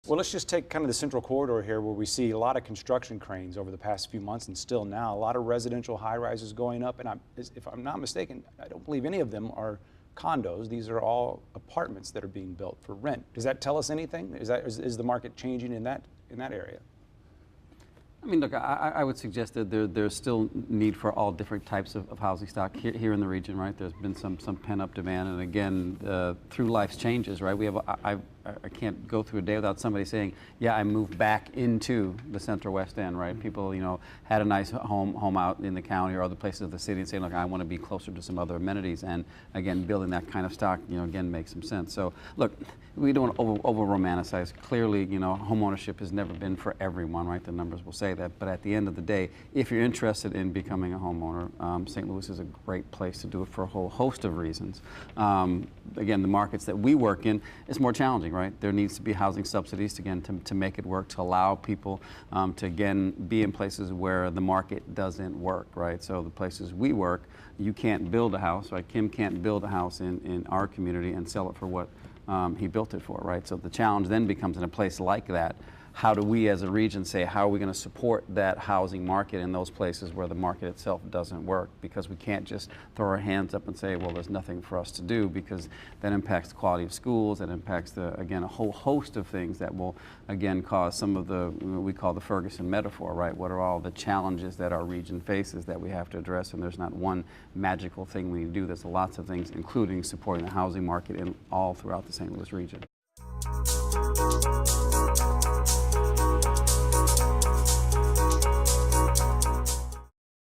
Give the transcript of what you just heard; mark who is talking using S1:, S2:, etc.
S1: Well, let's just take kind of the central corridor here where we see a lot of construction cranes over the past few months and still now. A lot of residential high-rises going up, and if I'm not mistaken, I don't believe any of them are condos. These are all apartments that are being built for rent. Does that tell us anything? Is the market changing in that area?
S2: I mean, look, I would suggest that there's still need for all different types of housing stock here in the region, right? There's been some pent-up demand, and again, through life's changes, right? We have I can't go through a day without somebody saying, yeah, I moved back into the Central West End, right? People, you know, had a nice home out in the county or other places of the city and saying, look, I want to be closer to some other amenities, and again, building that kind of stock, you know, again, makes some sense. So, look, we don't over-romanticize. Clearly, you know, homeownership has never been for everyone, right? The numbers will say that, but at the end of the day, if you're interested in becoming a homeowner, St. Louis is a great place to do it for a whole host of reasons. Again, the markets that we work in, it's more challenging, right? There needs to be housing subsidies to make it work, to allow people to again be in places where the market doesn't work, right? So the places we work, you can't build a house, right? Kim can't build a house in our community and sell it for what he built it for, right? So the challenge then becomes in a place like that, how do we as a region say, how are we going to support that housing market in those places where the market itself doesn't work? Because we can't just throw our hands up and say, well, there's nothing for us to do, because that impacts the quality of schools, that impacts, again, a whole host of things that will, again, cause some of the, we call the Ferguson metaphor, right? What are all the challenges that our region faces that we have to address? And there's not one magical thing we do. There's lots of things, including supporting the housing market all throughout the St. Louis region.